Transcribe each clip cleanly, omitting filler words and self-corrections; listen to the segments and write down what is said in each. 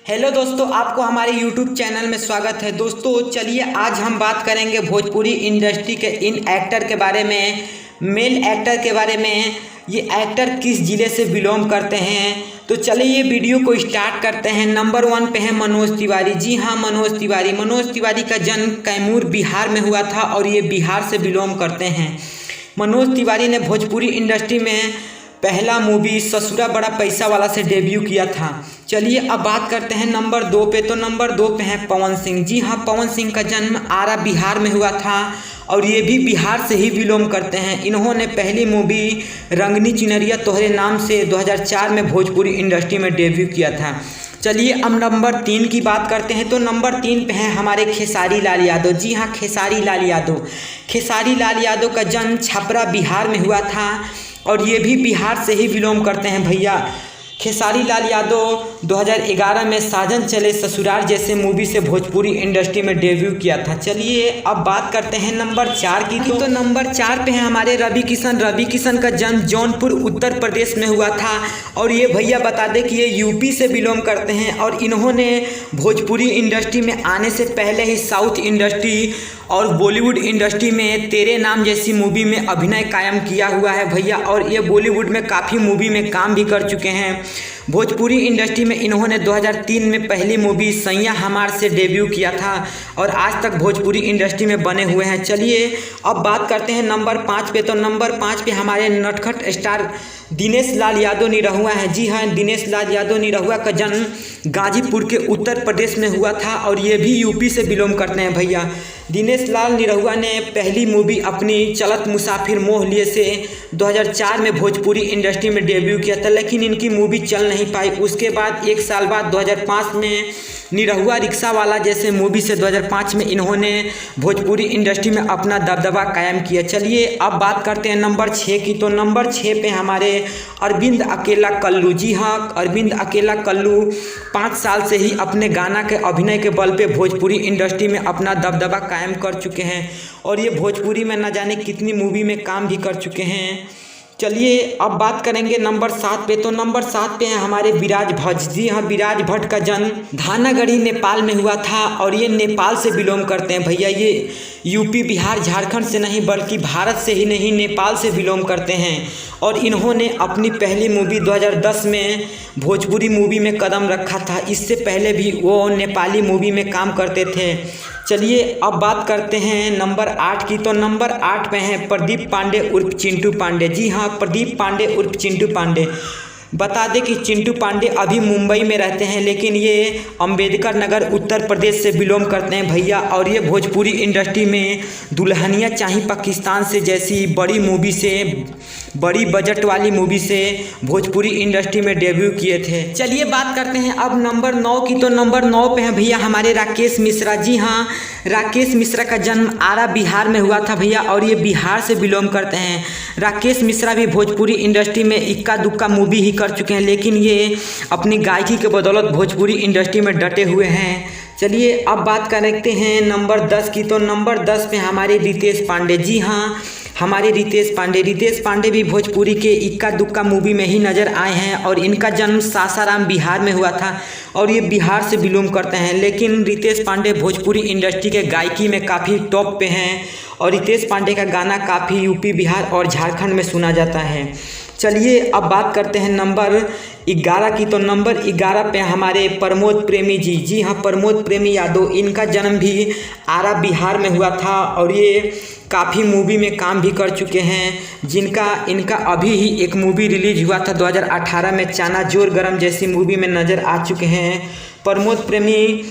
Hello दोस्तों, आपको हमारे YouTube चैनल में स्वागत है। दोस्तों चलिए आज हम बात करेंगे भोजपुरी इंडस्ट्री के इन एक्टर के बारे में, मेल एक्टर के बारे में। ये एक्टर किस ज़िले से बिलोंग करते हैं, तो चलिए ये वीडियो को स्टार्ट करते हैं। नंबर 1 पे है मनोज तिवारी। जी हाँ, मनोज तिवारी का जन्म कैमूर बिहार में हुआ था और ये बिहार से बिलोंग करते हैं। मनोज तिवारी ने भोजपुरी इंडस्ट्री में पहला मूवी ससुरा बड़ा पैसा वाला से डेब्यू किया था। चलिए अब बात करते हैं नंबर 2 पे। तो नंबर 2 पे हैं पवन सिंह। जी हाँ, पवन सिंह का जन्म आरा बिहार में हुआ था और ये भी बिहार से ही बिलोंग करते हैं। इन्होंने पहली मूवी रंगनी चिनरिया तोहरे नाम से 2004 में भोजपुरी इंडस्ट्री में डेब्यू किया था। चलिए अब नंबर 3 की बात करते हैं। तो नंबर 3 पे हैं हमारे खेसारी लाल यादव। जी हाँ, खेसारी लाल यादव का जन्म छपरा बिहार में हुआ था और ये भी बिहार से ही बिलोंग करते हैं भैया। खेसारी लाल यादव 2011 में साजन चले ससुराल जैसे मूवी से भोजपुरी इंडस्ट्री में डेब्यू किया था। चलिए अब बात करते हैं नंबर 4 की। तो नंबर 4 पे हैं हमारे रवि किशन का जन्म जौनपुर उत्तर प्रदेश में हुआ था और ये भैया बता दें कि ये यूपी से बिलोंग करते हैं और इन्होंने भोजपुरी इंडस्ट्री में आने से पहले ही साउथ इंडस्ट्री और बॉलीवुड इंडस्ट्री में तेरे नाम जैसी मूवी में अभिनय कायम किया हुआ है भैया। और ये बॉलीवुड में काफ़ी मूवी में काम भी कर चुके हैं। भोजपुरी इंडस्ट्री में इन्होंने 2003 में पहली मूवी सैया हमार से डेब्यू किया था और आज तक भोजपुरी इंडस्ट्री में बने हुए हैं। चलिए अब बात करते हैं नंबर 5 पे। तो नंबर 5 पे हमारे नटखट स्टार दिनेश लाल यादव निरहुआ है। जी हाँ, दिनेश लाल यादव निरहुआ का जन्म गाजीपुर के उत्तर प्रदेश में हुआ था और ये भी यूपी से बिलोंग करते हैं भैया। दिनेश लाल निरहुआ ने पहली मूवी अपनी चलत मुसाफिर मोह लिए से 2004 में भोजपुरी इंडस्ट्री में डेब्यू किया था, लेकिन इनकी मूवी चल नहीं पाई। उसके बाद 1 साल बाद 2005 में निरहुआ रिक्शा वाला जैसे मूवी से 2005 में इन्होंने भोजपुरी इंडस्ट्री में अपना दबदबा कायम किया। चलिए अब बात करते हैं नंबर 6 की। तो नंबर 6 पे हमारे अरविंद अकेला कल्लू। जी हाँ, अरविंद अकेला कल्लू 5 साल से ही अपने गाना के अभिनय के बल पे भोजपुरी इंडस्ट्री में अपना दबदबा कायम कर चुके हैं और ये भोजपुरी में न जाने कितनी मूवी में काम भी कर चुके हैं। चलिए अब बात करेंगे नंबर 7 पे। तो नंबर 7 पे हैं हमारे विराज भट्ट। जी हाँ, विराज भट्ट का जन्म धानागढ़ी नेपाल में हुआ था और ये नेपाल से बिलोंग करते हैं भैया। ये यूपी बिहार झारखंड से नहीं बल्कि भारत से ही नहीं नेपाल से बिलोंग करते हैं और इन्होंने अपनी पहली मूवी 2010 में भोजपुरी मूवी में कदम रखा था। इससे पहले भी वो नेपाली मूवी में काम करते थे। चलिए अब बात करते हैं नंबर 8 की। तो नंबर 8 पे हैं प्रदीप पांडे उर्फ चिंटू पांडे। जी हाँ, प्रदीप पांडे उर्फ चिंटू पांडे। बता दें कि चिंटू पांडे अभी मुंबई में रहते हैं, लेकिन ये अंबेडकर नगर उत्तर प्रदेश से बिलोंग करते हैं भैया। और ये भोजपुरी इंडस्ट्री में दुल्हनिया चाही पाकिस्तान से जैसी बड़ी मूवी से, बड़ी बजट वाली मूवी से भोजपुरी इंडस्ट्री में डेब्यू किए थे। चलिए बात करते हैं अब नंबर 9 की। तो नंबर 9 पे हैं भैया हमारे राकेश मिश्रा। जी हाँ, राकेश मिश्रा का जन्म आरा बिहार में हुआ था भैया और ये बिहार से बिलोंग करते हैं। राकेश मिश्रा भी भोजपुरी इंडस्ट्री में इक्का दुक्का मूवी ही कर चुके हैं, लेकिन ये अपनी गायकी के बदौलत भोजपुरी इंडस्ट्री में डटे हुए हैं। चलिए अब बात करते हैं नंबर 10 की। तो नंबर 10 पे हमारे रितेश पांडे। जी हाँ, हमारे रितेश पांडे भी भोजपुरी के इक्का दुक्का मूवी में ही नज़र आए हैं और इनका जन्म सासाराम बिहार में हुआ था और ये बिहार से बिलोंग करते हैं। लेकिन रितेश पांडे भोजपुरी इंडस्ट्री के गायकी में काफ़ी टॉप पे हैं और रितेश पांडे का गाना काफ़ी यूपी बिहार और झारखंड में सुना जाता है। चलिए अब बात करते हैं नंबर 11 की। तो नंबर 11 पे हमारे प्रमोद प्रेमी जी। जी हाँ, प्रमोद प्रेमी यादव। इनका जन्म भी आरा बिहार में हुआ था और ये काफ़ी मूवी में काम भी कर चुके हैं, इनका अभी ही एक मूवी रिलीज हुआ था 2018 में, चाना जोर गरम जैसी मूवी में नज़र आ चुके हैं। प्रमोद प्रेमी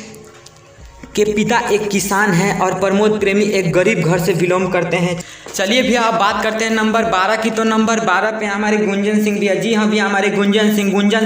के पिता एक किसान हैं और प्रमोद प्रेमी एक गरीब घर से बिलोंग करते हैं। चलिए भैया अब बात करते हैं नंबर 12 की। तो नंबर 12 पे हमारे गुंजन सिंह भैया। जी हाँ भैया, हमारे गुंजन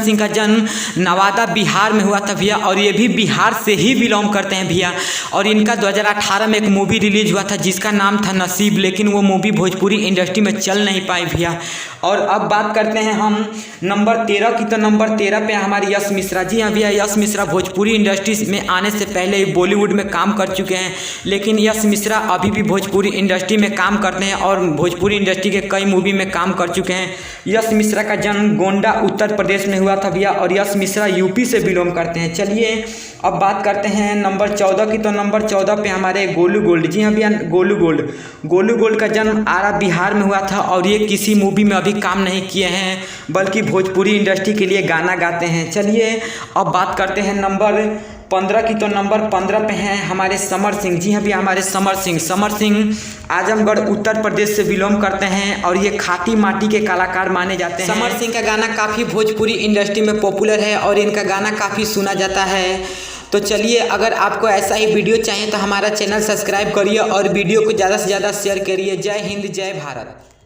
सिंह का जन्म नवादा बिहार में हुआ था भैया और ये भी बिहार से ही बिलोंग करते हैं भैया। और इनका 2018 में एक मूवी रिलीज हुआ था जिसका नाम था नसीब, लेकिन वो मूवी भोजपुरी इंडस्ट्री में चल नहीं पाई भैया। और अब बात करते हैं हम नंबर 13 की। तो नंबर 13 पे हमारे यश मिश्रा। जी हाँ भैया, यश मिश्रा भोजपुरी इंडस्ट्री में आने से पहले बॉलीवुड में काम कर चुके हैं, लेकिन यश मिश्रा अभी भी भोजपुरी इंडस्ट्री में काम करते करते हैं और भोजपुरी इंडस्ट्री के कई मूवी में काम कर चुके हैं। यश मिश्रा का जन्म गोंडा उत्तर प्रदेश में हुआ था भैया, और यश मिश्रा यूपी से बिलोंग करते हैं। चलिए अब बात करते हैं नंबर 14 की। तो नंबर 14 पे हमारे गोलू गोल्ड। जी हाँ भैया, गोलू गोल्ड का जन्म आरा बिहार में हुआ था, और ये किसी मूवी में अभी काम नहीं किए हैं, बल्कि भोजपुरी इंडस्ट्री के लिए गाना गाते हैं। चलिए अब बात करते हैं नंबर 15 की। तो नंबर 15 पे हैं हमारे समर सिंह। जी हाँ भैया, हमारे समर सिंह आजमगढ़ उत्तर प्रदेश से बिलोंग करते हैं, और ये खाटी माटी के कलाकार माने जाते हैं। समर सिंह का गाना काफ़ी भोजपुरी इंडस्ट्री में पॉपुलर है, और इनका गाना काफ़ी सुना जाता है। तो चलिए, अगर आपको ऐसा ही वीडियो चाहिए तो हमारा चैनल सब्सक्राइब करिए और वीडियो को ज़्यादा से ज़्यादा शेयर करिए। जय हिंद, जय भारत।